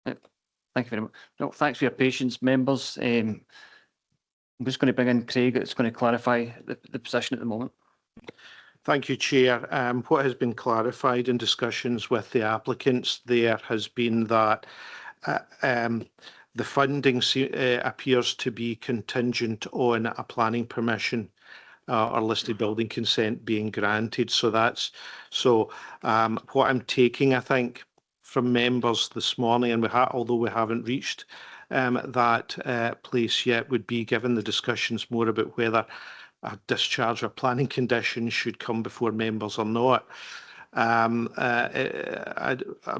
Thank you very much. No, thanks for your patience, members. I'm just going to bring in Craig. It's going to clarify the position at the moment. Thank you, Chair. What has been clarified in discussions with the applicants there has been that the funding appears to be contingent on a planning permission or listed building consent being granted. So what I'm taking, I think, from members this morning, and although we haven't reached that place yet, would be, given the discussions more about whether a discharge or planning condition should come before members or not. I'm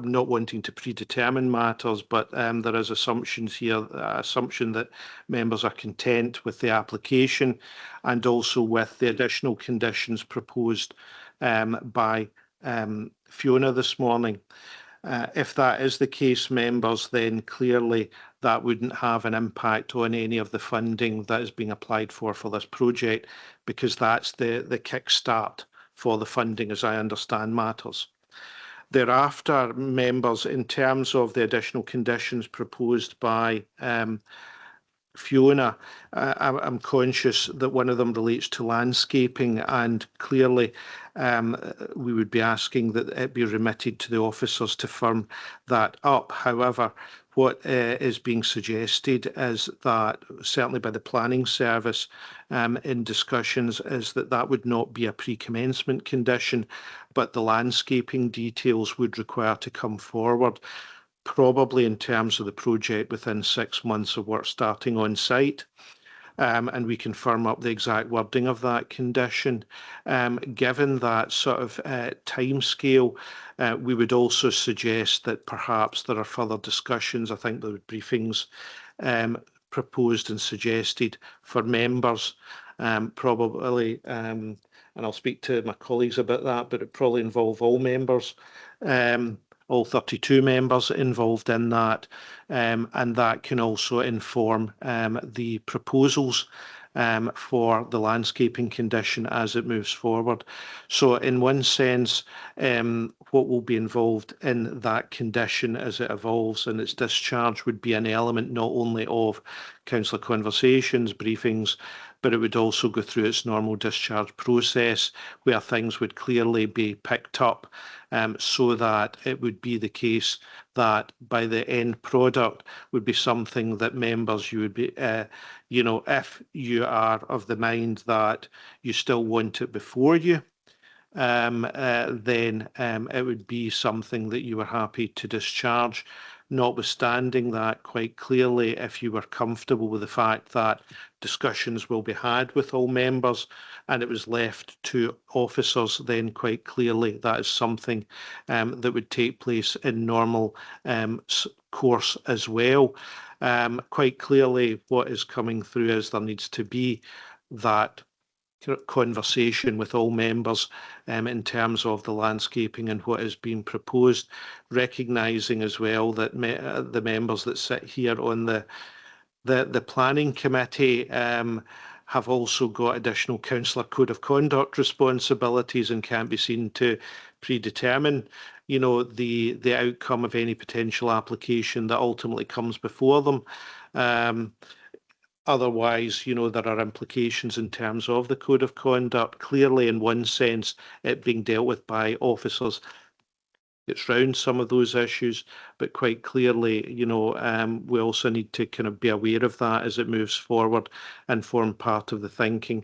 not wanting to predetermine matters, but there is assumptions here, assumption that members are content with the application and also with the additional conditions proposed by Fiona this morning. If that is the case, members, then clearly that wouldn't have an impact on any of the funding that is being applied for this project, because that's the kickstart for the funding, as I understand matters. Thereafter, members, in terms of the additional conditions proposed by Fiona, I'm conscious that one of them relates to landscaping, and clearly we would be asking that it be remitted to the officers to firm that up. However, what is being suggested is that, certainly by the planning service in discussions, is that would not be a pre-commencement condition, but the landscaping details would require to come forward, probably in terms of the project within 6 months of work starting on site. And we can firm up the exact wording of that condition. Given that sort of timescale, we would also suggest that perhaps there are further discussions. I think there were briefings proposed and suggested for members, probably, and I'll speak to my colleagues about that, but it probably involve all members, all 32 members involved in that, and that can also inform the proposals for the landscaping condition as it moves forward. So in one sense, what will be involved in that condition as it evolves and its discharge would be an element not only of councillor conversations, briefings, but it would also go through its normal discharge process where things would clearly be picked up, so that it would be the case that by the end product would be something that members, you would be, if you are of the mind that you still want it before you, then it would be something that you were happy to discharge. Notwithstanding that, quite clearly, if you were comfortable with the fact that discussions will be had with all members and it was left to officers, then quite clearly that is something that would take place in normal course as well. Quite clearly, what is coming through is there needs to be that conversation with all members in terms of the landscaping and what is being proposed, recognising as well that the members that sit here on the planning committee have also got additional councillor code of conduct responsibilities and can't be seen to predetermine, the outcome of any potential application that ultimately comes before them. Otherwise, there are implications in terms of the code of conduct. Clearly, in one sense, it being dealt with by officers, it's round some of those issues, but quite clearly, we also need to kind of be aware of that as it moves forward and form part of the thinking.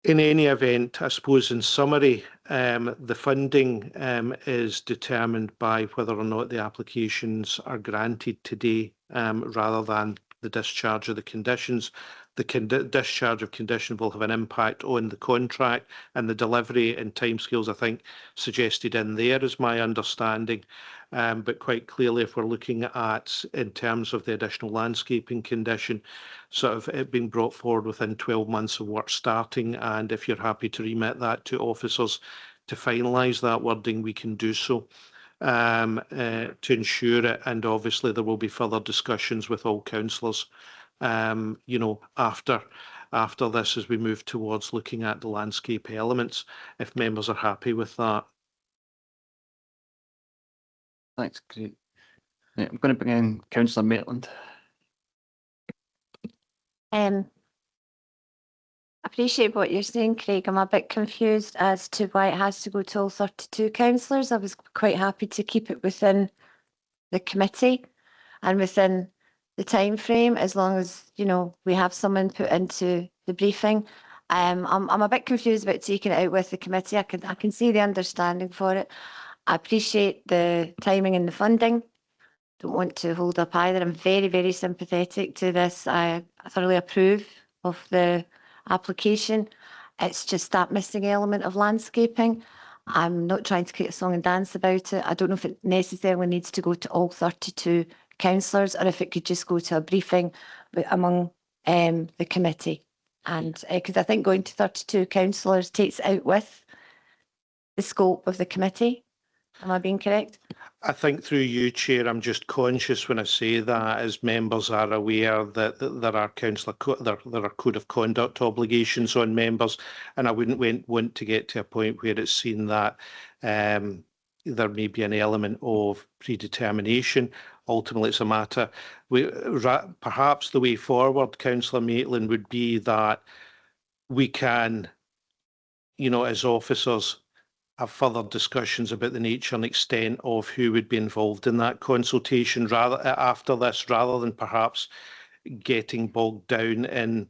In any event, I suppose in summary, the funding is determined by whether or not the applications are granted today, rather than the discharge of the conditions. The discharge of condition will have an impact on the contract and the delivery and timescales, I think, suggested in there is my understanding. But quite clearly, if we're looking at, in terms of the additional landscaping condition, sort of it being brought forward within 12 months of work starting, and if you're happy to remit that to officers to finalise that wording, we can do so. To ensure it, and obviously there will be further discussions with all councillors, after this, as we move towards looking at the landscape elements, if members are happy with that. Thanks, Craig. Yeah, I'm going to bring in Councillor Maitland. Appreciate what you're saying, Craig. I'm a bit confused as to why it has to go to all 32 councillors. I was quite happy to keep it within the committee and within the time frame, as long as, you know, we have some input into the briefing. I'm a bit confused about taking it out with the committee. I can see the understanding for it. I appreciate the timing and the funding. Don't want to hold up either. I'm very, very sympathetic to this. I thoroughly approve of the application. It's just that missing element of landscaping. I'm not trying to create a song and dance about it. I don't know if it necessarily needs to go to all 32 councillors or if it could just go to a briefing among the committee. And because I think going to 32 councillors takes it out with the scope of the committee. Am I being correct? I think through you, Chair, I'm just conscious when I say that, as members are aware that there are there are code of conduct obligations on members, and I wouldn't want to get to a point where it's seen that there may be an element of predetermination. Ultimately, it's a matter. Perhaps the way forward, Councillor Maitland, would be that we can, you know, as officers, have further discussions about the nature and extent of who would be involved in that consultation after this, rather than perhaps getting bogged down in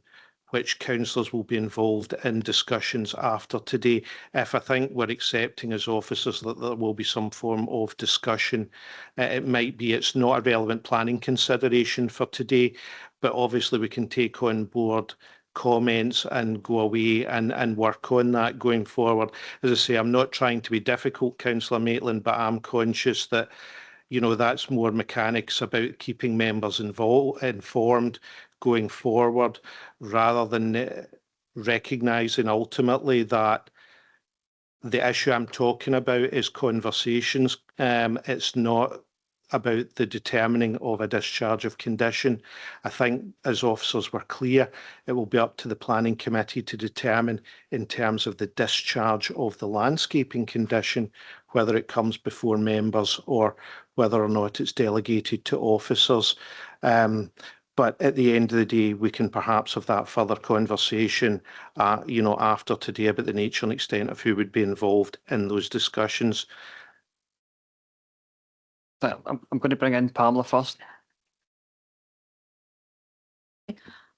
which councillors will be involved in discussions after today. If I think we're accepting as officers that there will be some form of discussion, it might be it's not a relevant planning consideration for today, but obviously we can take on board comments and go away and work on that going forward. As I say, I'm not trying to be difficult, Councillor Maitland, but I'm conscious that, you know, that's more mechanics about keeping members informed going forward, rather than recognising ultimately that the issue I'm talking about is conversations. It's not about the determining of a discharge of condition. I think as officers we're clear, it will be up to the planning committee to determine in terms of the discharge of the landscaping condition, whether it comes before members or whether or not it's delegated to officers. But at the end of the day, we can perhaps have that further conversation, you know, after today about the nature and extent of who would be involved in those discussions. I'm going to bring in Pamela first.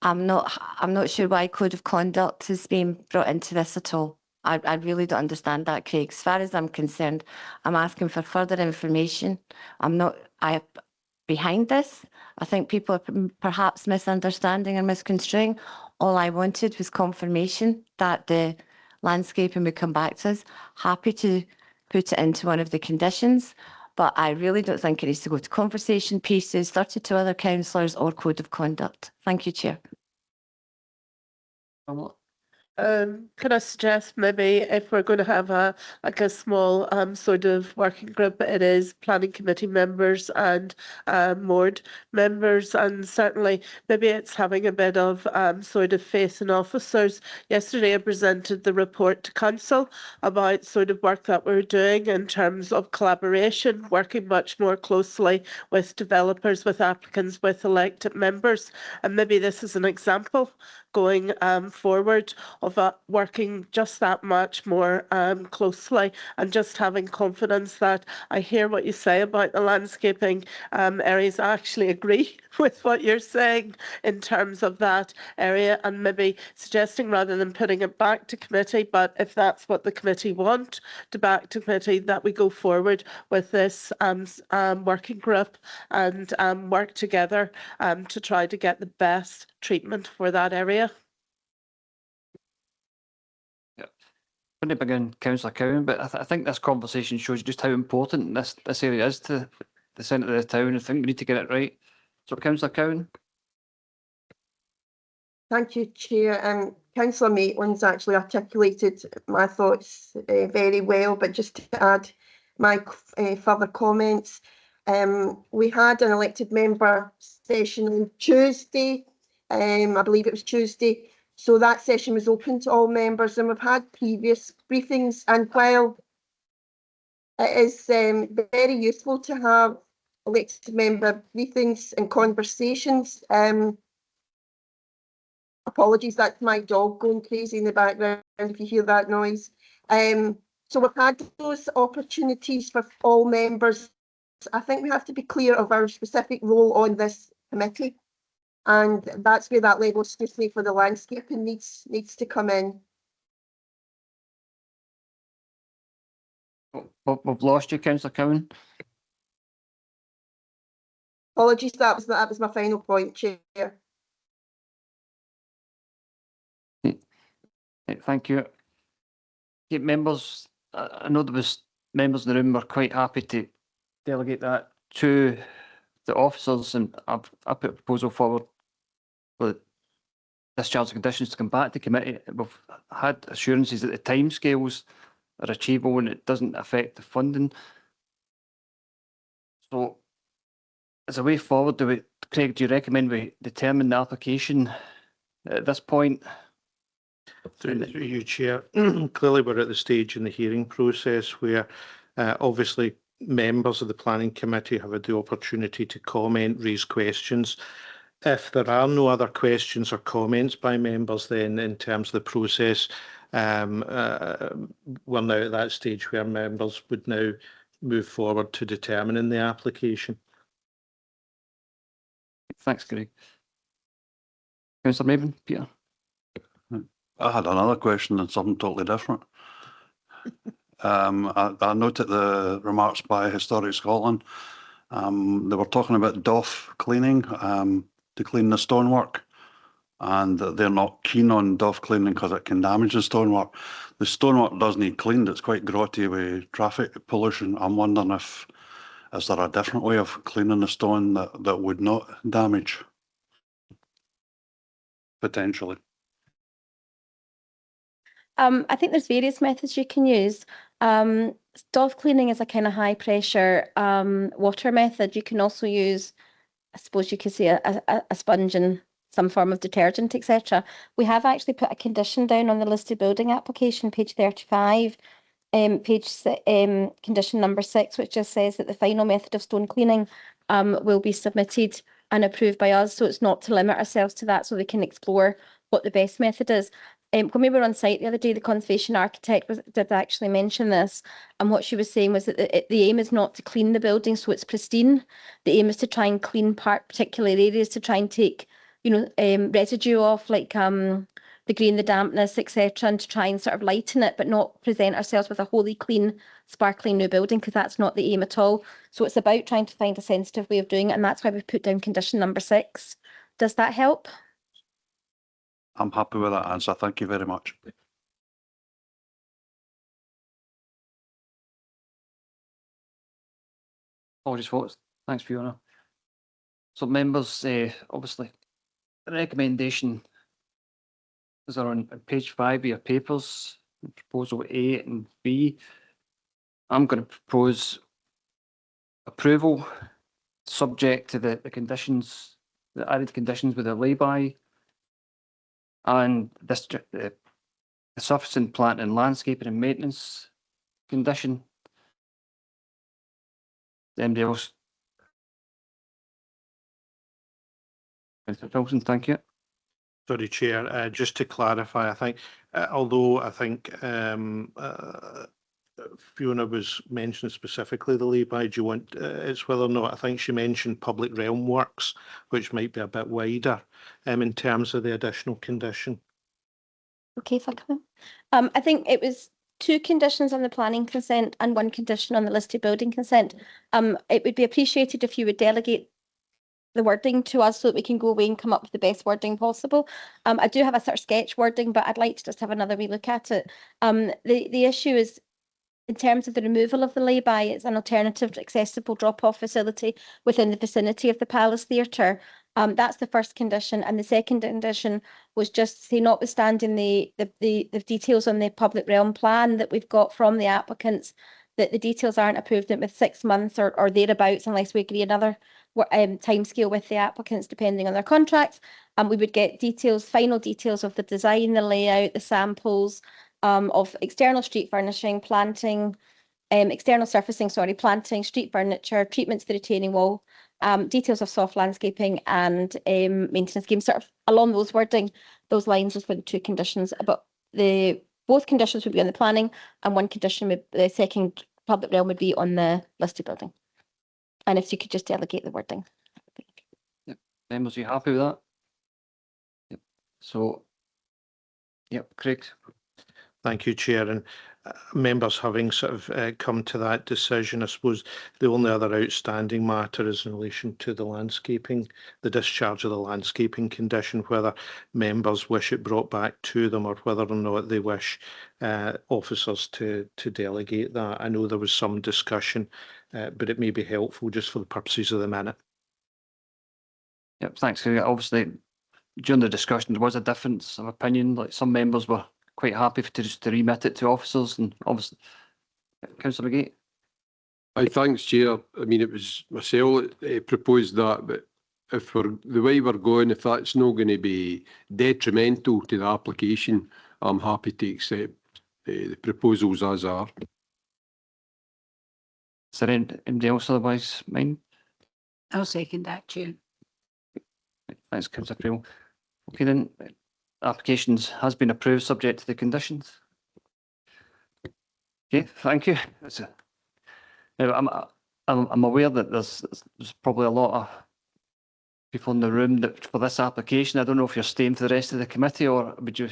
I'm not sure why code of conduct has been brought into this at all. I really don't understand that, Craig. As far as I'm concerned, I'm asking for further information. I behind this. I think people are perhaps misunderstanding and misconstruing. All I wanted was confirmation that the landscaping would come back to us. Happy to put it into one of the conditions, but I really don't think it needs to go to conversation pieces, 32 other councillors or code of conduct. Thank you, Chair. Could I suggest maybe if we're going to have a small sort of working group, it is planning committee members and MORD members, and certainly maybe it's having a bit of sort of faith in officers. Yesterday I presented the report to council about sort of work that we're doing in terms of collaboration, working much more closely with developers, with applicants, with elected members, and maybe this is an example going forward of working just that much more closely, and just having confidence that I hear what you say about the landscaping areas. I actually agree with what you're saying in terms of that area, and maybe suggesting rather than putting it back to committee, but if that's what the committee want to back to committee, that we go forward with this working group and work together to try to get the best treatment for that area. I'm going to begin Councillor Cowan, but I think this conversation shows just how important this area is to the centre of the town. I think we need to get it right. So, Councillor Cowan. Thank you, Chair. Councillor Maitland's actually articulated my thoughts very well, but just to add my further comments, we had an elected member session on Tuesday. I believe it was Tuesday. So that session was open to all members, and we've had previous briefings. And while it is very useful to have elected member briefings and conversations. Apologies, that's my dog going crazy in the background if you hear that noise. So we've had those opportunities for all members. I think we have to be clear of our specific role on this committee, and that's where that level of scrutiny for the landscaping needs to come in. We've lost you, Councillor Cowan. Apologies, that was my final point, Chair. Thank you. Okay, members, I know there was members in the room were quite happy to delegate that to the officers, and I put a proposal forward for discharge conditions to come back to committee. We've had assurances that the timescales are achievable and it doesn't affect the funding. So as a way forward, Craig, do you recommend we determine the application at this point? Through you, Chair. Clearly, we're at the stage in the hearing process where obviously members of the Planning Committee have had the opportunity to comment, raise questions. If there are no other questions or comments by members, then in terms of the process, we're now at that stage where members would now move forward to determining the application. Thanks, Craig. Councillor Maben, Peter. I had another question on something totally different. I noted the remarks by Historic Scotland. They were talking about doff cleaning to clean the stonework, and they're not keen on doff cleaning because it can damage the stonework. The stonework does need cleaned. It's quite grotty with traffic pollution. I'm wondering is there a different way of cleaning the stone that would not damage? Potentially. I think there's various methods you can use. Doff cleaning is a kind of high pressure water method. You can also use, I suppose you could say, a sponge and some form of detergent, etc. We have actually put a condition down on the listed building application, page 35, condition number 6, which just says that the final method of stone cleaning will be submitted and approved by us. So it's not to limit ourselves to that, so we can explore what the best method is. When we were on site the other day, the conservation architect did actually mention this, and what she was saying was that the aim is not to clean the building so it's pristine. The aim is to try and clean particular areas to try and take, residue off, like the green, the dampness, etc., and to try and sort of lighten it, but not present ourselves with a wholly clean, sparkling new building, because that's not the aim at all. So it's about trying to find a sensitive way of doing it, and that's why we've put down condition number 6. Does that help? I'm happy with that answer. Thank you very much. Apologies, folks. Thanks, Fiona. So members, obviously, the recommendation is on page 5 of your papers, proposal A and B. I'm going to propose approval subject to the conditions, the added conditions with the lay-by and the sufficient plant and landscaping and maintenance condition. Anybody else? Mr. Wilson, thank you. Sorry, Chair. Just to clarify, I think, although I think Fiona was mentioning specifically the lay-by, do you want, it's whether or not, I think she mentioned public realm works, which might be a bit wider in terms of the additional condition. Okay, if I come in. I think it was 2 conditions on the planning consent and 1 condition on the listed building consent. It would be appreciated if you would delegate the wording to us so that we can go away and come up with the best wording possible. I do have a sort of sketch wording, but I'd like to just have another wee look at it. The issue is, in terms of the removal of the lay-by, it's an alternative accessible drop-off facility within the vicinity of the Palace Theatre. That's the first condition, and the second condition was just to say, notwithstanding the details on the public realm plan that we've got from the applicants, that the details aren't approved with 6 months or thereabouts unless we agree another timescale with the applicants depending on their contracts. We would get final details of the design, the layout, the samples of external street furnishing, planting, external surfacing, planting, street furniture, treatments to the retaining wall, details of soft landscaping and maintenance scheme, sort of along those those lines is for the two conditions. But both conditions would be on the planning, and one condition the second public realm would be on the listed building. And if you could just delegate the wording. Yep. Members, are you happy with that? Yep. So, yep, Craig. Thank you, Chair. And members having sort of come to that decision, I suppose the only other outstanding matter is in relation to the landscaping, the discharge of the landscaping condition, whether members wish it brought back to them or whether or not they wish officers to delegate that. I know there was some discussion, but it may be helpful just for the purposes of the minute. Yep, thanks. Obviously, during the discussion, there was a difference of opinion. Like some members were quite happy to just to remit it to officers, and obviously, Councillor McGee. Thanks, Chair. I mean, it was myself that proposed that, but if the way we're going, if that's not going to be detrimental to the application, I'm happy to accept the proposals as are. Is there anybody else otherwise mind? I'll second that, Chair. Thanks, Councillor Creel. Okay, then, applications has been approved subject to the conditions. Okay, thank you. Now, I'm aware that there's probably a lot of people in the room that for this application. I don't know if you're staying for the rest of the committee, or would you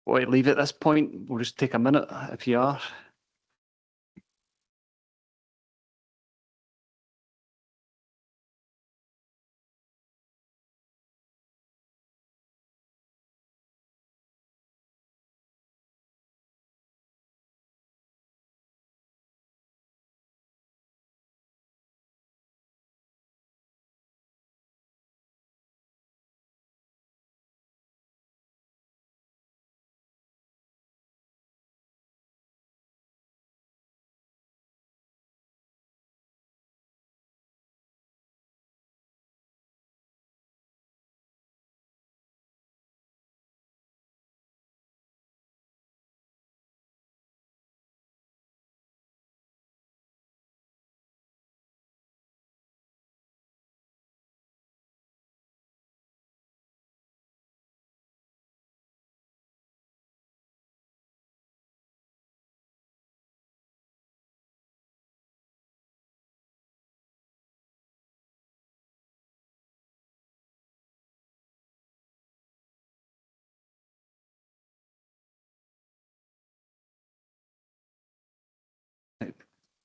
want to leave at this point? We'll just take a minute if you are.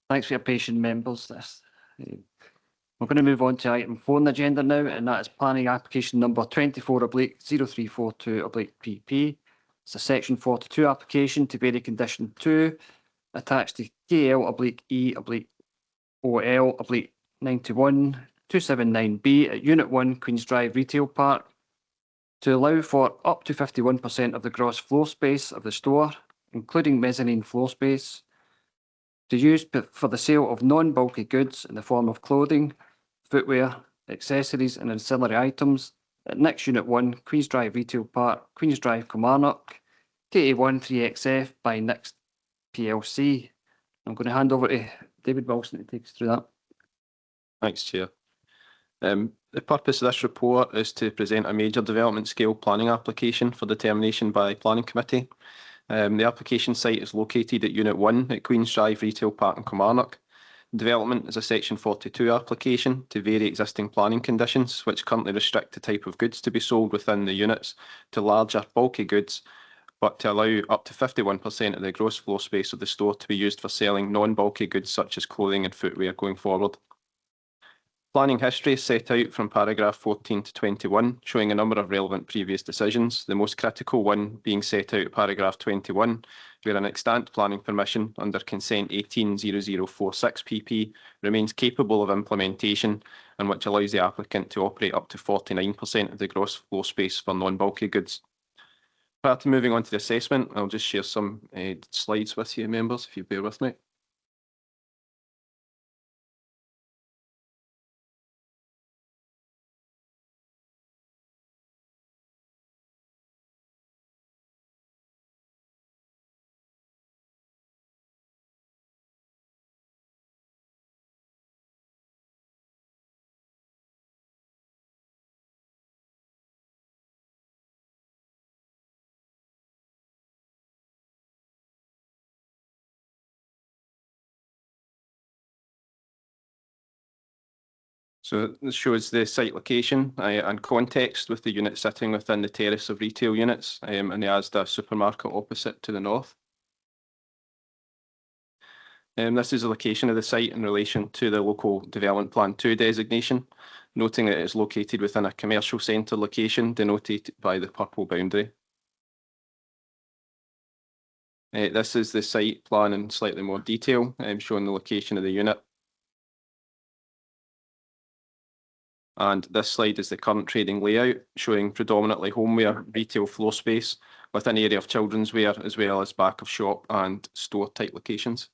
Thanks for your patience, members. We're going to move on to item 4 on the agenda now, and that is planning application number 24/0342/PP. It's a section 42 application to vary condition 2 attached to KL/E/OL/91/279B at Unit 1 Queen's Drive Retail Park to allow for up to 51% of the gross floor space of the store, including mezzanine floor space, to use for the sale of non-bulky goods in the form of clothing, footwear, accessories and ancillary items at Next Unit 1, Queen's Drive Retail Park, Queen's Drive, Kilmarnock, KA1 3XF by Next PLC. I'm going to hand over to David Wilson to take us through that. Thanks, Chair. The purpose of this report is to present a major development scale planning application for determination by Planning Committee. The application site is located at Unit 1 at Queen's Drive Retail Park in Kilmarnock. Development is a Section 42 application to vary existing planning conditions, which currently restrict the type of goods to be sold within the units to larger, bulky goods, but to allow up to 51% of the gross floor space of the store to be used for selling non-bulky goods such as clothing and footwear going forward. Planning history is set out from paragraph 14 to 21, showing a number of relevant previous decisions, the most critical one being set out at paragraph 21, where an extant planning permission under consent 18/0046 PP remains capable of implementation and which allows the applicant to operate up to 49% of the gross floor space for non-bulky goods. Prior to moving on to the assessment, I'll just share some slides with you, members, if you bear with me. So this shows the site location and context, with the unit sitting within the terrace of retail units and the Asda supermarket opposite to the north. This is the location of the site in relation to the local development plan 2 designation, noting that it is located within a commercial centre location denoted by the purple boundary. This is the site plan in slightly more detail, showing the location of the unit. And this slide is the current trading layout, showing predominantly homeware retail floor space with an area of children's wear, as well as back of shop and store type locations.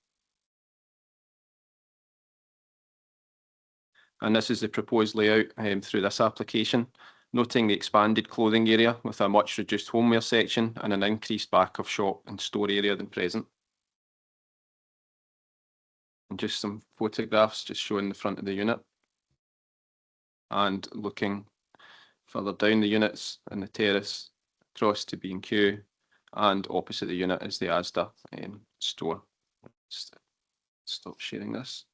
And this is the proposed layout through this application, noting the expanded clothing area with a much reduced homeware section and an increased back of shop and store area than present. And just some photographs just showing the front of the unit. And looking further down the units and the terrace across to B&Q, and opposite the unit is the Asda store. Just stop sharing this.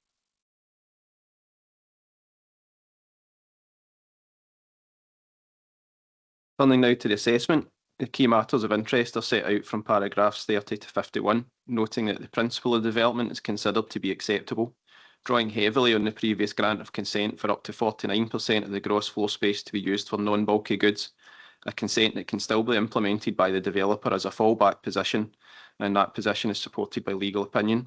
Turning now to the assessment, the key matters of interest are set out from paragraphs 30 to 51, noting that the principle of development is considered to be acceptable, drawing heavily on the previous grant of consent for up to 49% of the gross floor space to be used for non-bulky goods, a consent that can still be implemented by the developer as a fallback position, and that position is supported by legal opinion.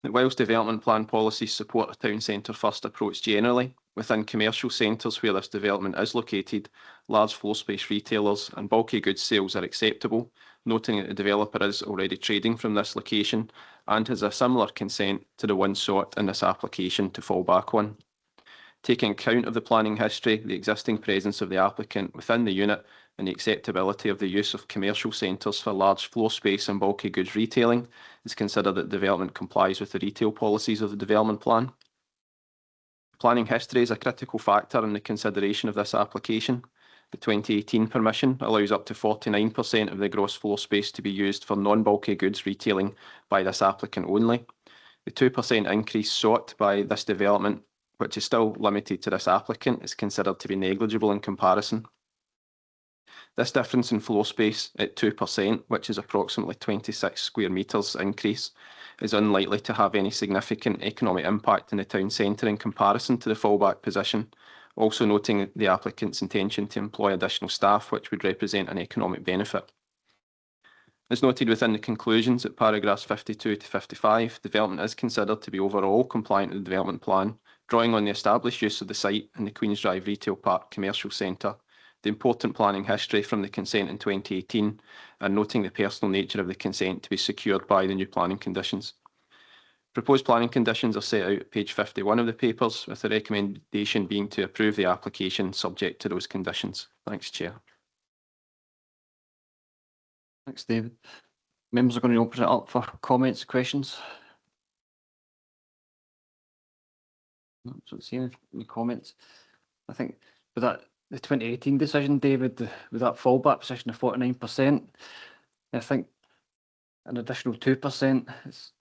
That whilst development plan policies support a town centre first approach generally, within commercial centres where this development is located, large floor space retailers and bulky goods sales are acceptable, noting that the developer is already trading from this location and has a similar consent to the one sought in this application to fall back on. Taking account of the planning history, the existing presence of the applicant within the unit, and the acceptability of the use of commercial centres for large floor space and bulky goods retailing, is considered that development complies with the retail policies of the development plan. Planning history is a critical factor in the consideration of this application. The 2018 permission allows up to 49% of the gross floor space to be used for non-bulky goods retailing by this applicant only. The 2% increase sought by this development, which is still limited to this applicant, is considered to be negligible in comparison. This difference in floor space at 2%, which is approximately 26 square metres increase, is unlikely to have any significant economic impact in the town centre in comparison to the fallback position, also noting the applicant's intention to employ additional staff, which would represent an economic benefit. As noted within the conclusions at paragraphs 52 to 55, development is considered to be overall compliant with the development plan, drawing on the established use of the site in the Queen's Drive Retail Park Commercial Centre, the important planning history from the consent in 2018, and noting the personal nature of the consent to be secured by the new planning conditions. Proposed planning conditions are set out at page 51 of the papers, with the recommendation being to approve the application subject to those conditions. Thanks, Chair. Thanks, David. Members are going to open it up for comments, questions. No, don't see any comments. I think with that, the 2018 decision, David, with that fallback position of 49%, I think an additional 2% is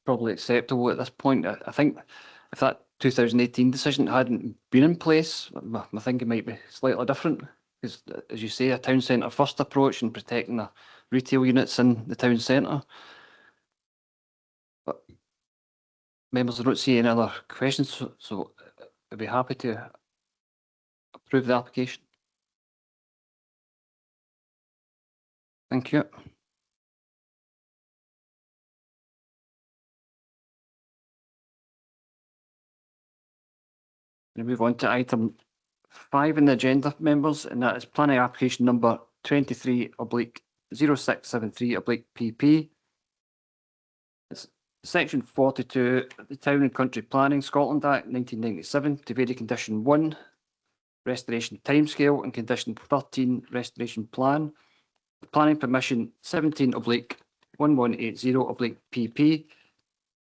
probably acceptable at this point. I think if that 2018 decision hadn't been in place, my thinking might be slightly different. Because, as you say, a town centre first approach and protecting the retail units in the town centre. But members, I don't see any other questions, so I'd be happy to approve the application. Thank you. We move on to item 5 in the agenda, members, and that is planning application number 23/0673/PP. It's section 42 of the Town and Country Planning Scotland Act 1997 to vary condition 1, restoration timescale, and condition 13, restoration plan. Planning permission 17/1180/PP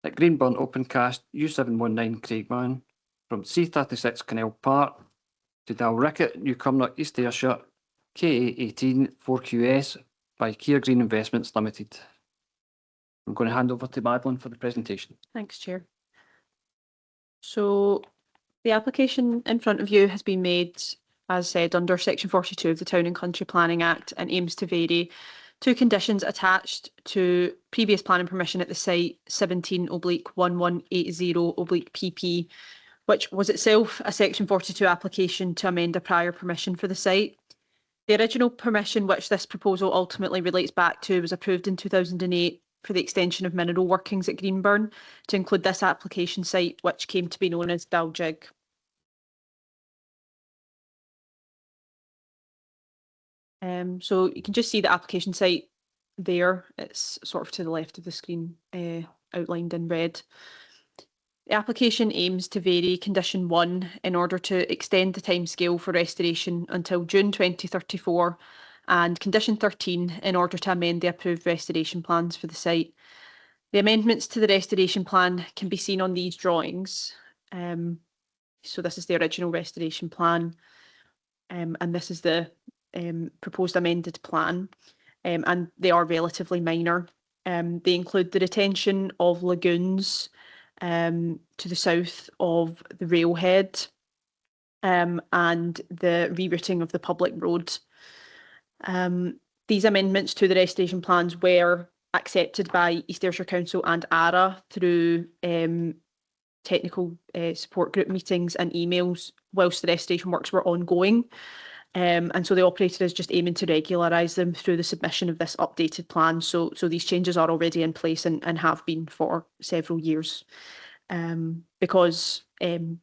at Greenburn Opencast U719 Craigman from C36 Canal Park to Dalricket, Newcomber, East Ayrshire, KA18 4QS by Keir Green Investments Limited. I'm going to hand over to Madeline for the presentation. Thanks, Chair. So the application in front of you has been made, as said, under Section 42 of the Town and Country Planning Act and aims to vary two conditions attached to previous planning permission at the site 17/1180/PP, which was itself a Section 42 application to amend a prior permission for the site. The original permission, which this proposal ultimately relates back to, was approved in 2008 for the extension of mineral workings at Greenburn to include this application site, which came to be known as Daljig. So you can just see the application site there. It's sort of to the left of the screen, outlined in red. The application aims to vary condition 1 in order to extend the timescale for restoration until June 2034, and condition 13 in order to amend the approved restoration plans for the site. The amendments to the restoration plan can be seen on these drawings. So this is the original restoration plan, and this is the proposed amended plan, and they are relatively minor. They include the retention of lagoons to the south of the railhead, and the rerouting of the public road. These amendments to the restoration plans were accepted by East Ayrshire Council and ARA through technical support group meetings and emails whilst the restoration works were ongoing. And so the operator is just aiming to regularise them through the submission of this updated plan. So these changes are already in place and have been for several years. Because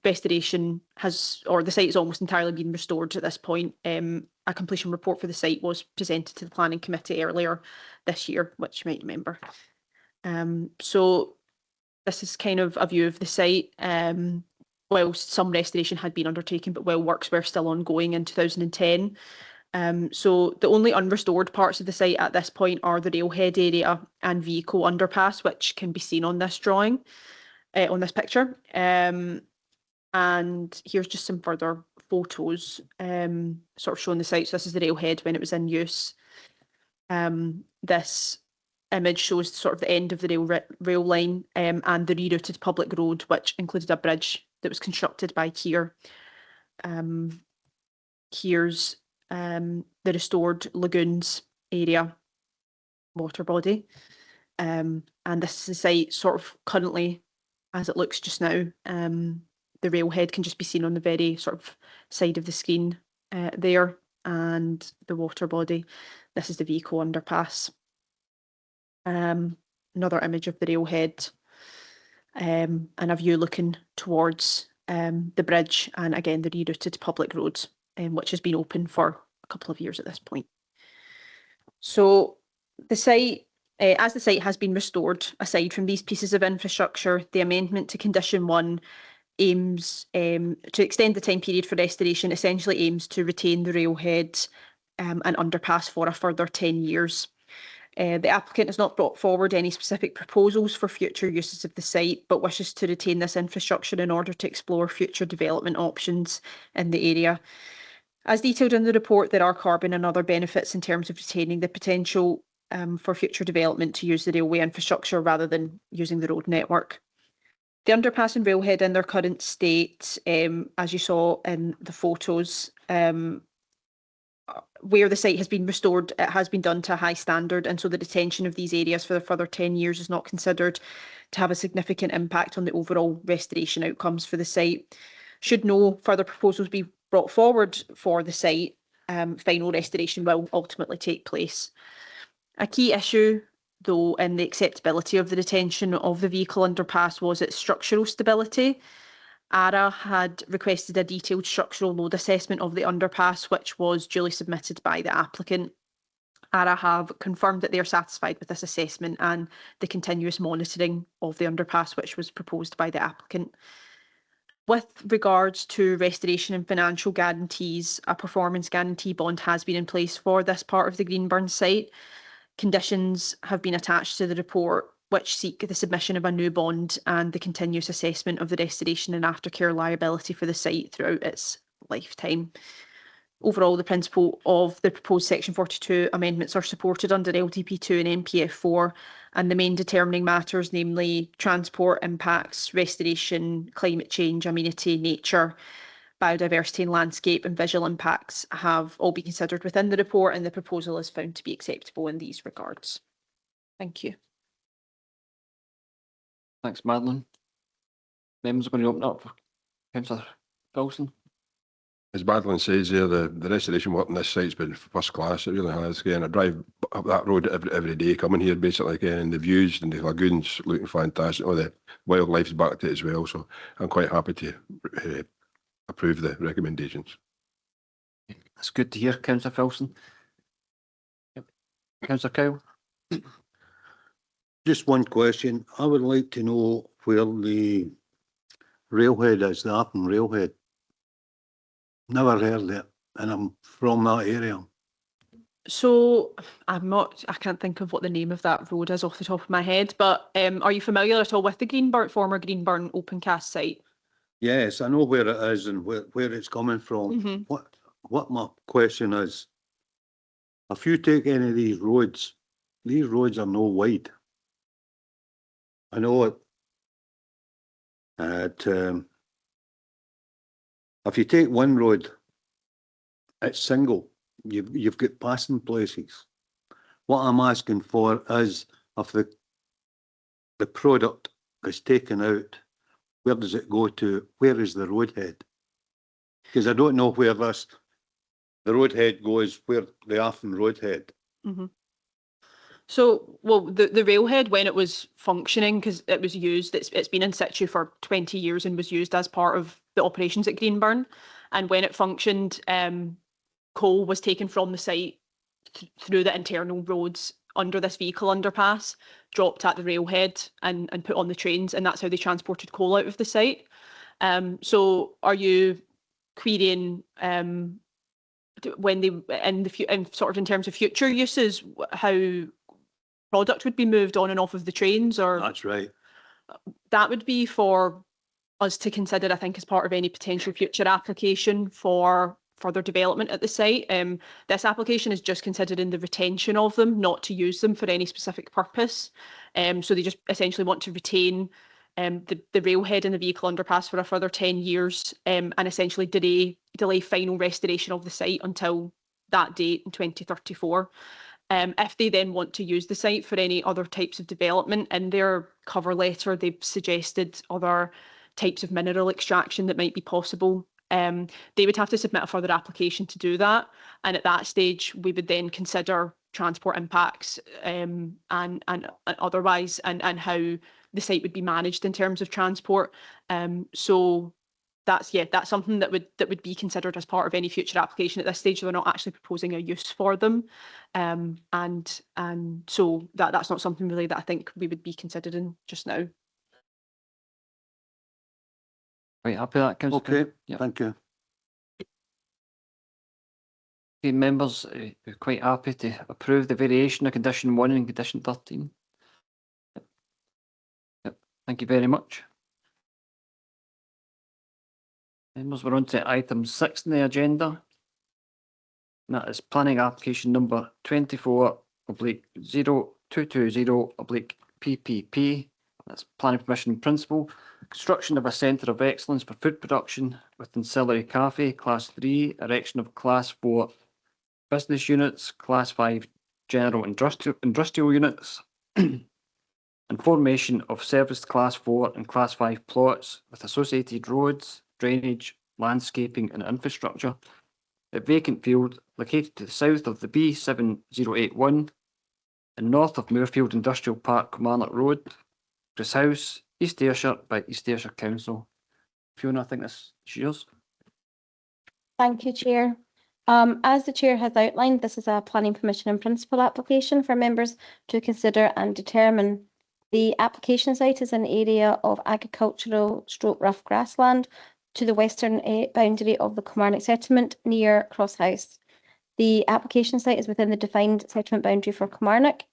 restoration has, or the site has almost entirely been restored at this point. A completion report for the site was presented to the planning committee earlier this year, which you might remember. So this is kind of a view of the site. Whilst some restoration had been undertaken, but while works were still ongoing in 2010. So the only unrestored parts of the site at this point are the railhead area and vehicle underpass, which can be seen on this drawing, on this picture. And here's just some further photos, sort of showing the site. So this is the railhead when it was in use. This image shows sort of the end of the rail line and the rerouted public road, which included a bridge that was constructed by Kier. Here's the restored lagoons area water body. And this is the site sort of currently as it looks just now. The railhead can just be seen on the very sort of side of the screen there, and the water body. This is the vehicle underpass. Another image of the railhead, and a view looking towards the bridge, and again the rerouted public road, which has been open for a couple of years at this point. So the site, as the site has been restored, aside from these pieces of infrastructure, the amendment to condition 1 aims to extend the time period for restoration, essentially aims to retain the railhead and underpass for a further 10 years. The applicant has not brought forward any specific proposals for future uses of the site, but wishes to retain this infrastructure in order to explore future development options in the area. As detailed in the report, there are carbon and other benefits in terms of retaining the potential for future development to use the railway infrastructure rather than using the road network. The underpass and railhead in their current state, as you saw in the photos, where the site has been restored, it has been done to a high standard, and so the detention of these areas for a further 10 years is not considered to have a significant impact on the overall restoration outcomes for the site. Should no further proposals be brought forward for the site, final restoration will ultimately take place. A key issue, though, in the acceptability of the detention of the vehicle underpass was its structural stability. ARA had requested a detailed structural load assessment of the underpass, which was duly submitted by the applicant. ARA have confirmed that they are satisfied with this assessment and the continuous monitoring of the underpass, which was proposed by the applicant. With regards to restoration and financial guarantees, a performance guarantee bond has been in place for this part of the Greenburn site. Conditions have been attached to the report which seek the submission of a new bond and the continuous assessment of the restoration and aftercare liability for the site throughout its lifetime. overall, the principle of the proposed Section 42 amendments are supported under LDP2 and NPF4, and the main determining matters, namely transport impacts, restoration, climate change, amenity, nature, biodiversity and landscape, and visual impacts, have all been considered within the report, and the proposal is found to be acceptable in these regards. Thank you. Thanks, Madeline. Members are going to open up for Councillor Wilson. As Madeline says there, the restoration work on this site's been first class. It really has. Again, I drive up that road every day coming here, basically, again, and the views and the lagoons looking fantastic. Oh, the wildlife's back to it as well. So I'm quite happy to approve the recommendations. That's good to hear, Councillor Wilson. Yep. Councillor Kyle. Just one question. I would like to know where the railhead is, the Appin railhead. Never heard it, and I'm from that area. So I can't think of what the name of that road is off the top of my head, but are you familiar at all with the former Greenburn open cast site? Yes, I know where it is and where it's coming from. Mm-hmm. What my question is, if you take any of these roads are no wide. I know it. If you take one road, it's single. You've got passing places. What I'm asking for is if the product is taken out, where does it go to? Where is the roadhead? Because I don't know where the roadhead goes, where the Affin roadhead. Mm-hmm. So, well, the railhead, when it was functioning, because it was used, it's been in situ for 20 years and was used as part of the operations at Greenburn. And when it functioned, coal was taken from the site through the internal roads under this vehicle underpass, dropped at the railhead and put on the trains, and that's how they transported coal out of the site. So are you querying when they in terms of future uses, how product would be moved on and off of the trains? Or That's right. that would be for us to consider, I think, as part of any potential future application for further development at the site. This application is just considering the retention of them, not to use them for any specific purpose. So they just essentially want to retain the railhead and the vehicle underpass for a further 10 years and essentially delay final restoration of the site until that date in 2034. If they then want to use the site for any other types of development, in their cover letter, they've suggested other types of mineral extraction that might be possible. They would have to submit a further application to do that. And at that stage, we would then consider transport impacts and otherwise, and how the site would be managed in terms of transport. So that's something that would be considered as part of any future application. At this stage, they're not actually proposing a use for them, and so that's not something really that I think we would be considering just now. Right, happy with that, Councillor? Okay, Yep. thank you. Okay, members, we're quite happy to approve the variation of condition 1 and condition 13. Yep. Thank you very much. Members, we're on to item 6 on the agenda. And that is planning application number 24/0220/PPP. That's planning permission in principle. Construction of a centre of excellence for food production with ancillary cafe, class 3, erection of class 4 business units, class 5 general industrial units, and formation of serviced class 4 and class 5 plots with associated roads, drainage, landscaping and infrastructure. A vacant field located to the south of the B7081 and north of Moorfield Industrial Park, Kilmarnock Road, Chris House, East Ayrshire by East Ayrshire Council. Fiona, I think this is yours. Thank you, Chair. As the Chair has outlined, this is a planning permission in principle application for members to consider and determine. The application site is an area of agricultural rough grassland to the western boundary of the Kilmarnock settlement near Cross House. The application site is within the defined settlement boundary for Kilmarnock.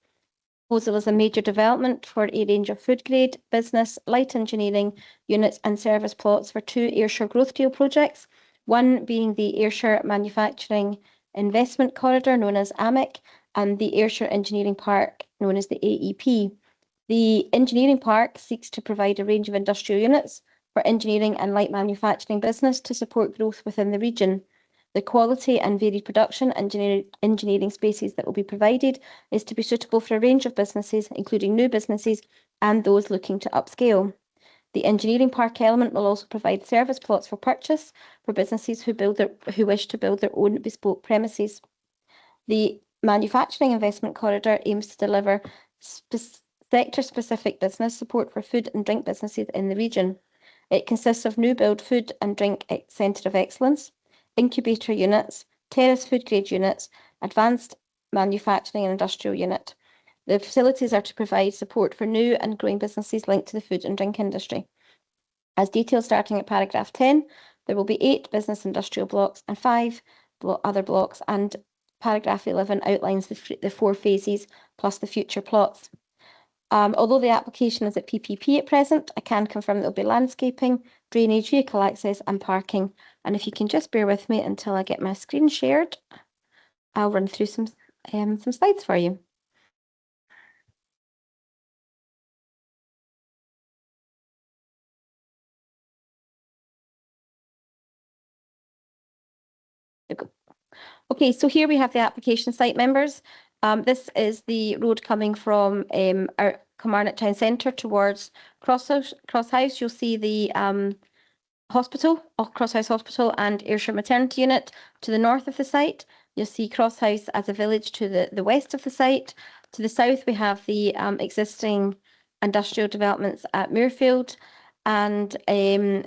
Proposal is a major development for a range of food grade, business, light engineering units and service plots for 2 Ayrshire growth deal projects One being the Ayrshire Manufacturing Investment Corridor, known as AMIC, and the Ayrshire Engineering Park, known as the AEP. The engineering park seeks to provide a range of industrial units for engineering and light manufacturing business to support growth within the region. The quality and varied production engineering spaces that will be provided is to be suitable for a range of businesses, including new businesses and those looking to upscale. The engineering park element will also provide service plots for purchase for businesses who wish to build their own bespoke premises. The manufacturing investment corridor aims to deliver sector-specific business support for food and drink businesses in the region. It consists of new build food and drink centre of excellence, incubator units, terrace food grade units, advanced manufacturing and industrial unit. The facilities are to provide support for new and growing businesses linked to the food and drink industry. As detailed starting at paragraph 10, there will be 8 business industrial blocks and 5 other blocks, and paragraph 11 outlines the 4 phases plus the future plots. Although the application is at PPP at present, I can confirm that there will be landscaping, drainage, vehicle access and parking. And if you can just bear with me until I get my screen shared, I'll run through some slides for you. Okay, so here we have the application site, members. This is the road coming from our Kilmarnock Town Centre towards Crosshouse. You'll see the hospital, Crosshouse Hospital and Ayrshire Maternity Unit to the north of the site. You'll see Crosshouse as a village to the west of the site. To the south, we have the existing industrial developments at Muirfield. And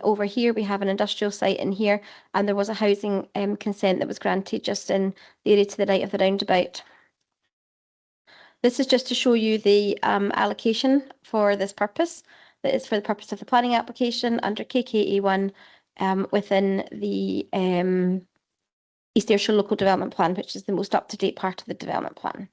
over here, we have an industrial site in here, and there was a housing consent that was granted just in the area to the right of the roundabout. This is just to show you the allocation for this purpose. That is for the purpose of the planning application under KKA1 within the East Ayrshire Local Development Plan, which is the most up-to-date part of the development plan.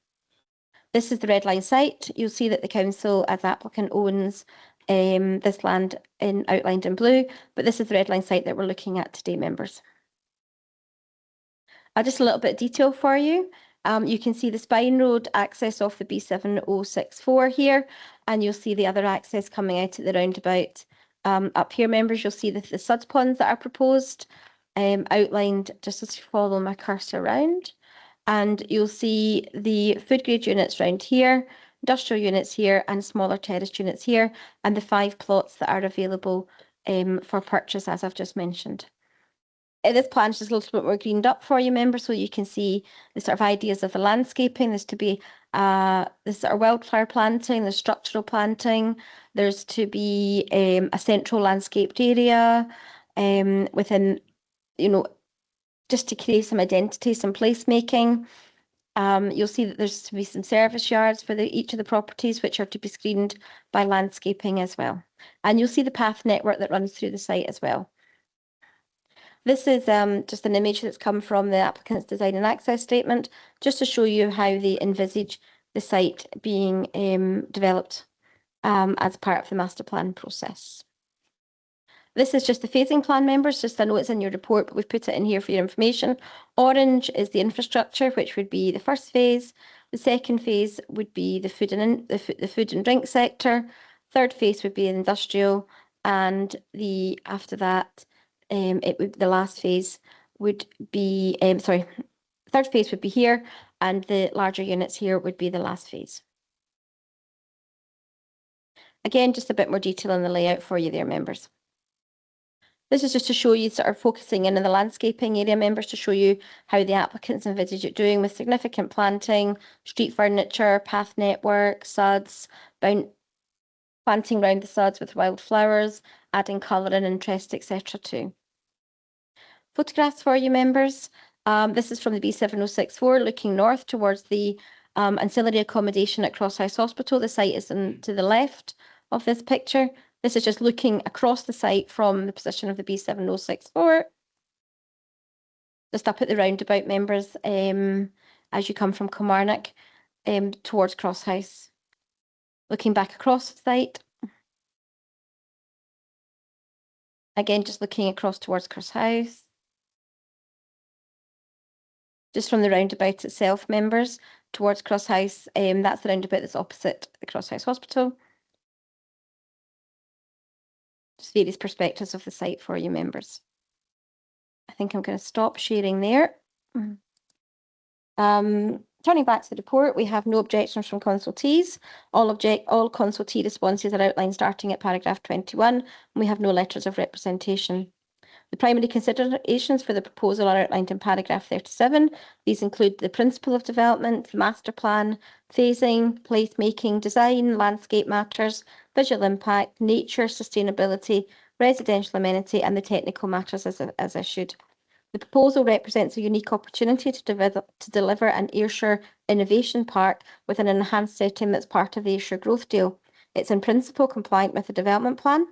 This is the red line site. You'll see that the council as applicant owns this land outlined in blue, but this is the red line site that we're looking at today, members. Just a little bit of detail for you. You can see the Spine Road access off the B7064 here, and you'll see the other access coming out at the roundabout. Up here, members, you'll see the suds ponds that are proposed, outlined just as you follow my cursor around. And you'll see the food grade units around here, industrial units here, and smaller terraced units here, and the 5 plots that are available for purchase, as I've just mentioned. This plan is just a little bit more greened up for you, members, so you can see the sort of ideas of the landscaping. There's to be this sort of wildflower planting, there's structural planting, there's to be a central landscaped area within, just to create some identity, some placemaking. You'll see that there's to be some service yards for each of the properties, which are to be screened by landscaping as well. And you'll see the path network that runs through the site as well. This is just an image that's come from the applicant's design and access statement, just to show you how they envisage the site being developed as part of the master plan process. This is just the phasing plan, members, just I know it's in your report, but we've put it in here for your information. Orange is the infrastructure, which would be the first phase. The second phase would be the food and drink sector. Third phase would be industrial, and after that, the last phase would be third phase would be here, and the larger units here would be the last phase. Again, just a bit more detail on the layout for you there, members. This is just to show you, sort of focusing in on the landscaping area, members, to show you how the applicants envisage it doing with significant planting, street furniture, path network, suds, planting around the suds with wildflowers, adding colour and interest, etc. too. Photographs for you, members. This is from the B7064 looking north towards the ancillary accommodation at Crosshouse Hospital. The site is to the left of this picture. This is just looking across the site from the position of the B7064. Just up at the roundabout, members, as you come from Kilmarnock towards Crosshouse. Looking back across the site. Again, just looking across towards Crosshouse. just from the roundabout itself, members, towards Cross House. That's the roundabout that's opposite the Cross House Hospital. Just various perspectives of the site for you, members. I think I'm going to stop sharing there. Turning back to the report, we have no objections from consultees. All consultee responses are outlined starting at paragraph 21, and we have no letters of representation. The primary considerations for the proposal are outlined in paragraph 37. These include the principle of development, the master plan, phasing, placemaking, design, landscape matters, visual impact, nature, sustainability, residential amenity, and the technical matters as issued. The proposal represents a unique opportunity to deliver an Ayrshire innovation park with an enhanced setting that's part of the Ayrshire Growth Deal. It's in principle compliant with the development plan.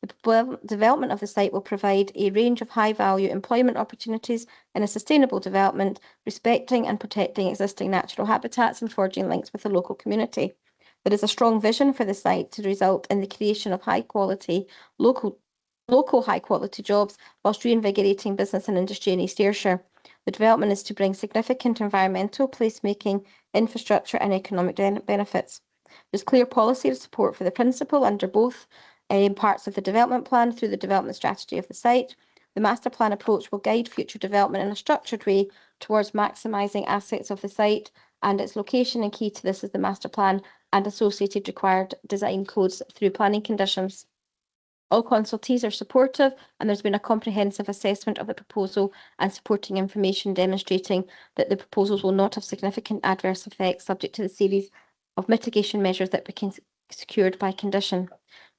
The development of the site will provide a range of high-value employment opportunities in a sustainable development, respecting and protecting existing natural habitats and forging links with the local community. There is a strong vision for the site to result in the creation of high-quality local high-quality jobs whilst reinvigorating business and industry in East Ayrshire. The development is to bring significant environmental, placemaking, infrastructure and economic benefits. There's clear policy support for the principle under both parts of the development plan through the development strategy of the site. The master plan approach will guide future development in a structured way towards maximising assets of the site and its location, and key to this is the master plan and associated required design codes through planning conditions. All consultees are supportive, and there's been a comprehensive assessment of the proposal and supporting information demonstrating that the proposals will not have significant adverse effects subject to the series of mitigation measures that became secured by condition.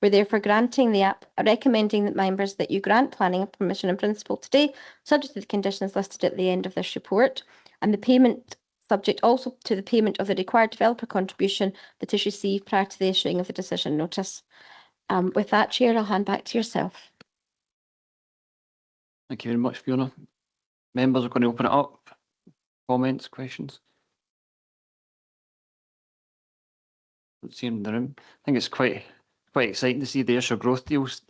We're therefore recommending that members that you grant planning permission in principle today, subject to the conditions listed at the end of this report, and the payment subject also to the payment of the required developer contribution that is received prior to the issuing of the decision notice. With that, Chair, I'll hand back to yourself. Thank you very much, Fiona. Members are going to open it up. Comments, questions? Let's see in the room. I think it's quite exciting to see the Ayrshire growth deals.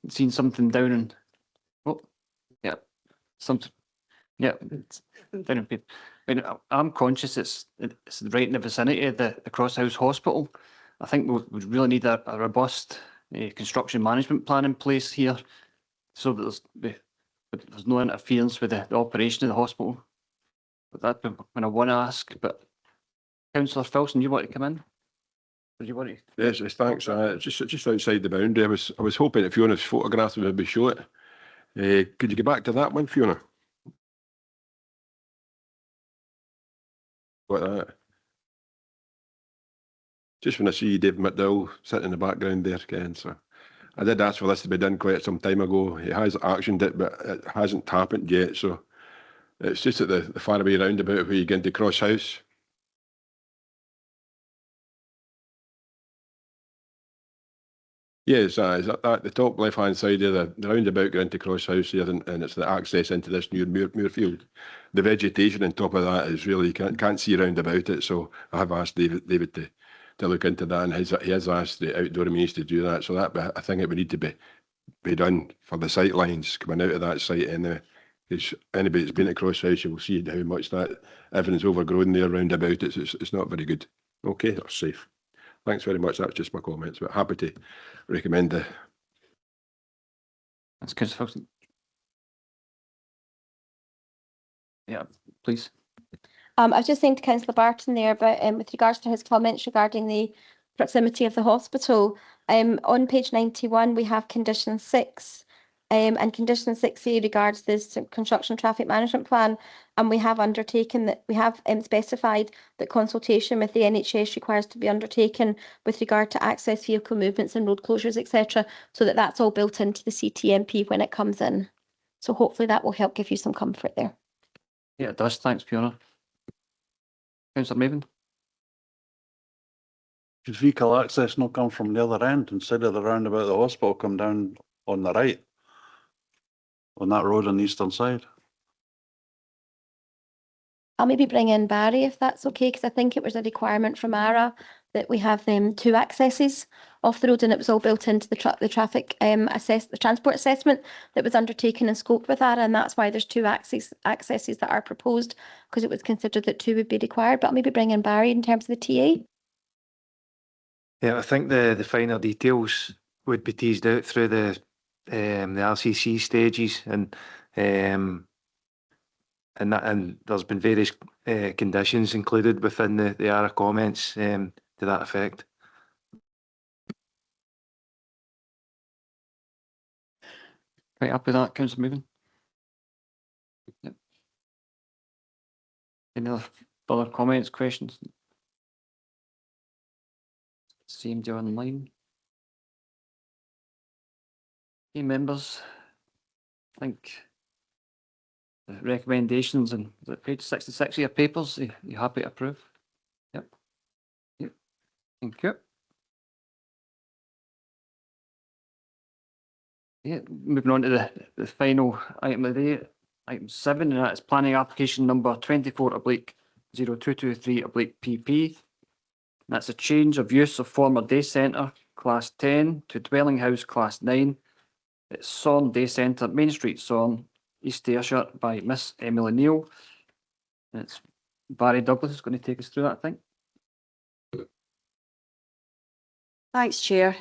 Seen something down in, it's down in Pip. I mean, I'm conscious it's right in the vicinity of the Cross House Hospital. I think we really need a robust construction management plan in place here, so that there's no interference with the operation of the hospital. But that's when I want to ask. But Councillor Filson, you want to come in? Or do you want to? Yes, thanks. Just outside the boundary, I was hoping that Fiona's photograph would maybe show it. Could you get back to that one, Fiona? Got that. Just when I see David McDowell sitting in the background there again, so I did ask for this to be done quite some time ago. He has actioned it, but it hasn't happened yet. So it's just at the far away roundabout where you get into Cross House. Yes, is at the top left-hand side of the roundabout going into Cross House here, and it's the access into this new Muirfield. The vegetation on top of that is really, you can't see around about it. So I have asked David to look into that, and he has asked the outdoor means to do that. So that, I think it would need to be done for the sight lines coming out of that site. And because anybody that's been at Cross House, you will see how much that everything's overgrown there round about it. It's not very good. Okay, that's safe. Thanks very much. That's just my comments, but happy to recommend the. That's Councillor Filson. Yeah, please. I was just saying to Councillor Barton there, but with regards to his comments regarding the proximity of the hospital, on page 91 we have condition 6, and condition 6A regards this construction traffic management plan, and we have undertaken that we have specified that consultation with the NHS requires to be undertaken with regard to access vehicle movements and road closures, etc., so that that's all built into the CTMP when it comes in. So hopefully that will help give you some comfort there. Yeah, it does. Thanks, Fiona. Councillor Maven. Should vehicle access not come from the other end instead of the roundabout the hospital, come down on the right on that road on the eastern side? I'll maybe bring in Barry if that's okay, because I think it was a requirement from ARA that we have 2 accesses off the road, and it was all built into the the transport assessment that was undertaken in scope with that, and that's why there's two accesses that are proposed, because it was considered that two would be required. But I'll maybe bring in Barry in terms of the TA. Yeah, I think the finer details would be teased out through the RCC stages, and there's been various conditions included within the ARA comments to that effect. Quite happy with that, Councillor Moving. Yep. Any other comments, questions? Same to online. Okay, members, I think the recommendations and page 66 of your papers, you happy to approve? Yep. Yep. Thank you. Yeah, moving on to the final item of the day, item 7, and that is planning application number 24/0223/PP. That's a change of use of former day centre class 10 to dwelling house class 9. It's Sawn Day Centre, Main Street, Sawn, East Ayrshire, by Miss Emily Neal. And it's Barry Douglas is going to take us through that, I think. Thanks, Chair.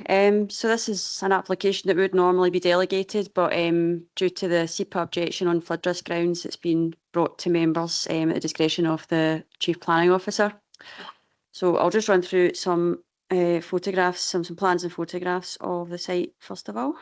So this is an application that would normally be delegated, but due to the SEPA objection on flood risk grounds, it's been brought to members at the discretion of the Chief Planning Officer. So I'll just run through some photographs, some plans and photographs of the site first of all.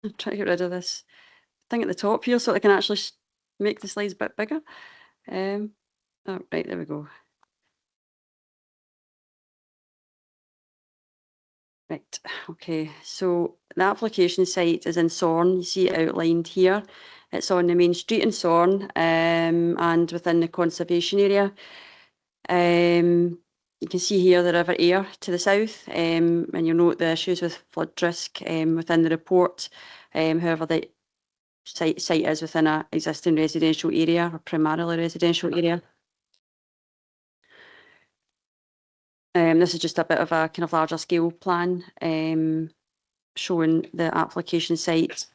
I'm trying to get rid of this thing at the top here so I can actually make the slides a bit bigger. Oh, right, there we go. Right, okay, so the application site is in Sawn. You see it outlined here. It's on the main street in Sawn and within the conservation area. You can see here the River Ayr to the south, and you'll note the issues with flood risk within the report. However, the site is within an existing residential area, or primarily residential area. This is just a bit of a kind of larger scale plan showing the application site.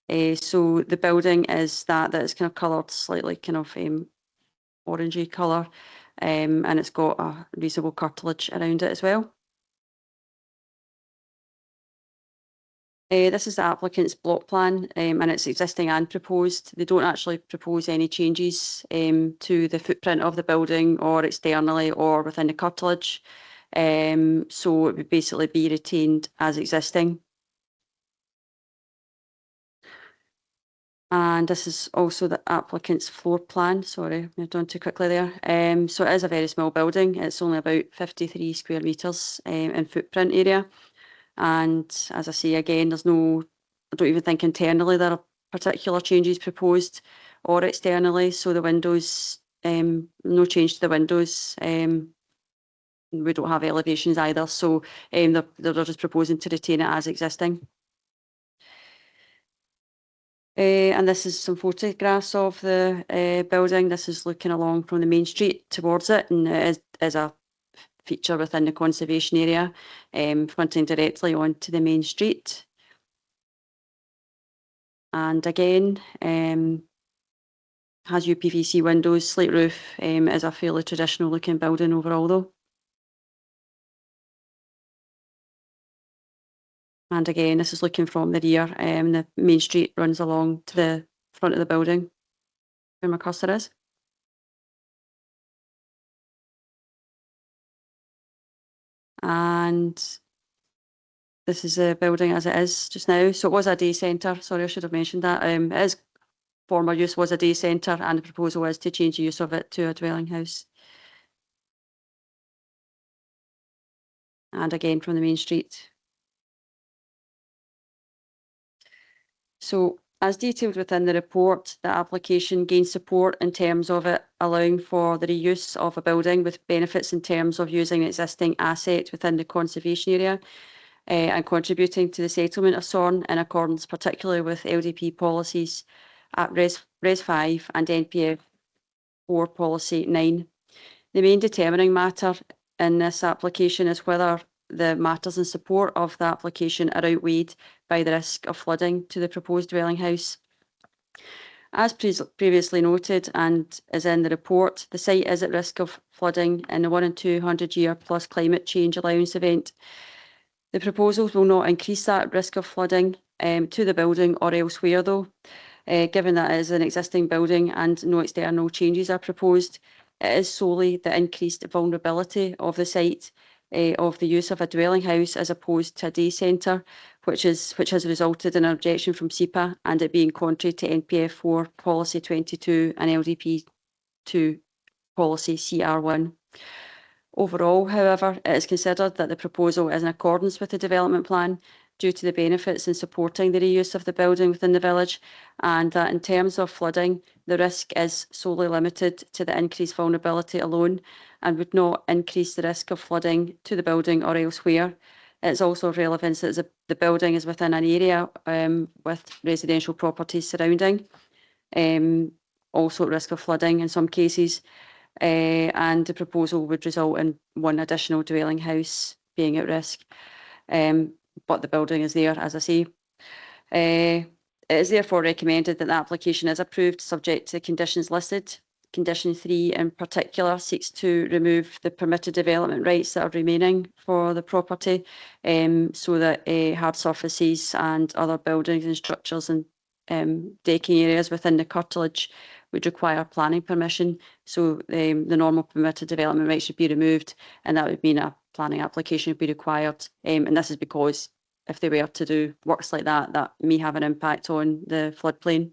So the building is that is kind of coloured slightly kind of orangey colour, and it's got a reasonable curtilage around it as well. This is the applicant's block plan, and it's existing and proposed. They don't actually propose any changes to the footprint of the building or externally or within the curtilage. So it would basically be retained as existing. And this is also the applicant's floor plan. Sorry, moved on too quickly there. So it is a very small building. It's only about 53 square metres in footprint area. And as I say again, I don't even think internally there are particular changes proposed or externally. So the windows, no change to the windows. We don't have elevations either. So they're just proposing to retain it as existing. And this is some photographs of the building. This is looking along from the main street towards it, and it is a feature within the conservation area, fronting directly onto the main street. And again, has UPVC windows, slate roof, is a fairly traditional looking building overall though. And again, this is looking from the rear, the main street runs along to the front of the building where my cursor is. And this is the building as it is just now. So it was a day centre. Sorry, I should have mentioned that. Its former use was a day centre, and the proposal is to change the use of it to a dwelling house. And again, from the main street. So As detailed within the report, the application gains support in terms of it allowing for the reuse of a building with benefits in terms of using an existing asset within the conservation area and contributing to the settlement of SORN in accordance particularly with LDP policies at Res 5 and NPF 4 Policy 9. The main determining matter in this application is whether the matters in support of the application are outweighed by the risk of flooding to the proposed dwelling house. As previously noted and is in the report, the site is at risk of flooding in the 1 in 200 year plus climate change allowance event. The proposals will not increase that risk of flooding to the building or elsewhere though, given that it is an existing building and no external changes are proposed. It is solely the increased vulnerability of the site of the use of a dwelling house as opposed to a day centre, which has resulted in an objection from SEPA and it being contrary to NPF 4 Policy 22 and LDP 2 Policy CR1. Overall, however, it is considered that the proposal is in accordance with the development plan due to the benefits in supporting the reuse of the building within the village, and that in terms of flooding, the risk is solely limited to the increased vulnerability alone and would not increase the risk of flooding to the building or elsewhere. It's also of relevance that the building is within an area with residential properties surrounding, also at risk of flooding in some cases, and the proposal would result in one additional dwelling house being at risk. But the building is there, as I say. It is therefore recommended that the application is approved subject to the conditions listed. Condition 3 in particular seeks to remove the permitted development rights that are remaining for the property so that hard surfaces and other buildings and structures and decking areas within the curtilage would require planning permission. So the normal permitted development rights should be removed, and that would mean a planning application would be required. And this is because if they were to do works like that, that may have an impact on the floodplain.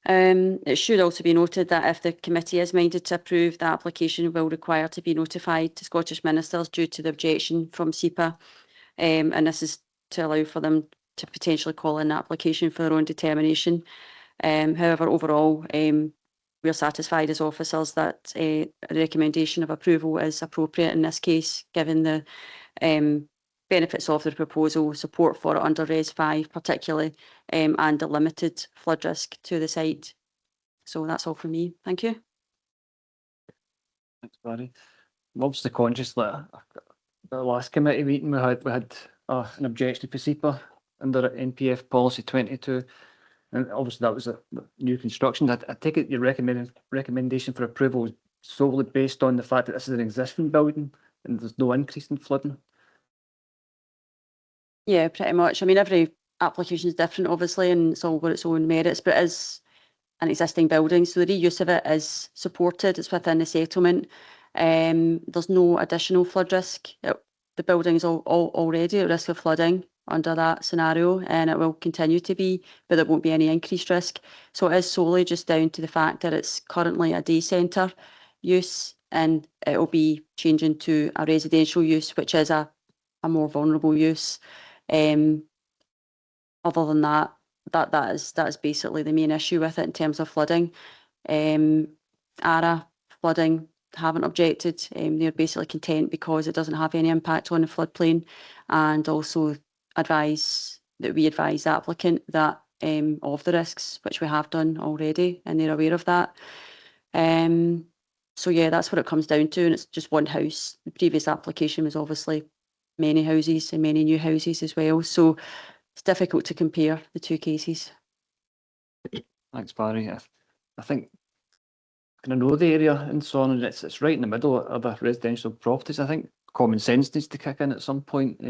It should also be noted that if the committee is minded to approve, the application will require to be notified to Scottish ministers due to the objection from SEPA, and this is to allow for them to potentially call in the application for their own determination. However, overall, we are satisfied as officers that the recommendation of approval is appropriate in this case, given the benefits of the proposal, support for it under Res 5 particularly, and the limited flood risk to the site. So that's all from me. Thank you. Thanks, Barry. I'm obviously conscious that the last committee meeting we had an objection for SEPA under NPF Policy 22. And obviously that was a new construction. I take it your recommendation for approval is solely based on the fact that this is an existing building and there's no increase in flooding? Yeah, pretty much. I mean, every application is different, obviously, and it's all got its own merits, but it is an existing building, so the reuse of it is supported. It's within the settlement. There's no additional flood risk. The building is already at risk of flooding under that scenario, and it will continue to be, but there won't be any increased risk. So it is solely just down to the fact that it's currently a day centre use, and it will be changing to a residential use, which is a more vulnerable use. Other than that, that is basically the main issue with it in terms of flooding. ARA flooding haven't objected. They're basically content because it doesn't have any impact on the floodplain, and also advise the applicant that of the risks, which we have done already, and they're aware of that. So yeah, that's what it comes down to, and it's just one house. The previous application was obviously many houses and many new houses as well, so it's difficult to compare the two cases. Thanks, Barry. I think I know the area in Son, and it's right in the middle of the residential properties. I think common sense needs to kick in at some point.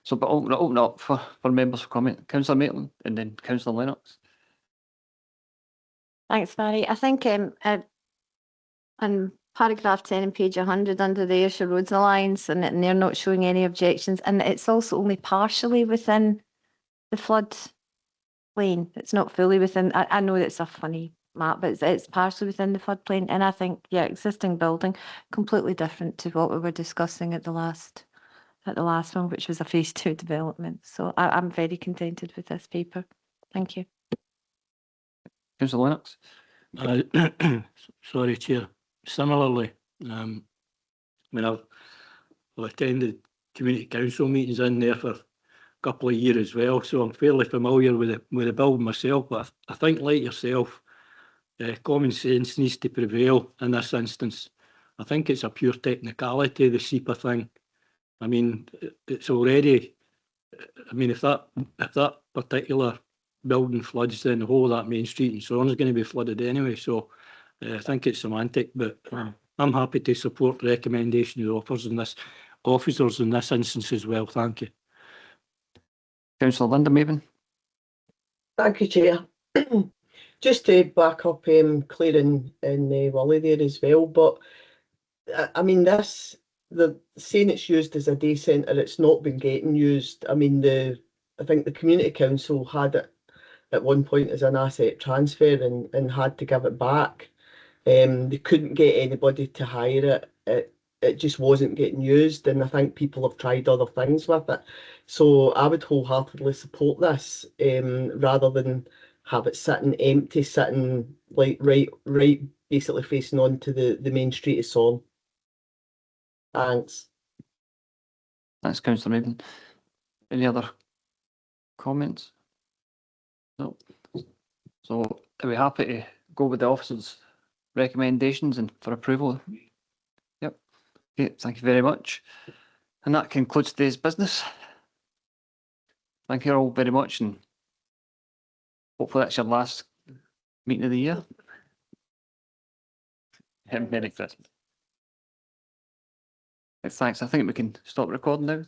But open up for members for comment. Councillor Maitland and then Councillor Lennox. Thanks, Barry. I think on paragraph 10 and page 100 under the Ayrshire Roads Alliance, and they're not showing any objections, and it's also only partially within the flood plain. It's not fully within. I know it's a funny map, but it's partially within the floodplain, and I think, yeah, existing building, completely different to what we were discussing at the last one, which was a phase 2 development. So I'm very contented with this paper. Thank you. Councillor Lennox. Sorry, Chair. Similarly, I've attended community council meetings in there for a couple of years as well, so I'm fairly familiar with the bill myself. But I think, like yourself, common sense needs to prevail in this instance. I think it's a pure technicality, the SEPA thing. I mean, it's already. I mean, if that particular building floods, then the whole of that main street and so on is going to be flooded anyway. So I think it's semantic, but I'm happy to support the recommendation of the officers in this instance as well. Thank you. Councillor Linda Maven. Thank you, Chair. Just to back up Claire and Willie there as well, but I mean the saying it's used as a day centre, it's not been getting used. I mean I think the community council had it at one point as an asset transfer and had to give it back. They couldn't get anybody to hire it. It just wasn't getting used, and I think people have tried other things with it. So I would wholeheartedly support this, rather than have it sitting empty, sitting like right basically facing on to the main street of Son. Thanks. Thanks, Councillor Maven. Any other comments? No. So are we happy to go with the officers' recommendations and for approval? Yep. Okay, thank you very much. And that concludes today's business. Thank you all very much, and hopefully that's your last meeting of the year. Merry Christmas. Thanks. I think we can stop recording now.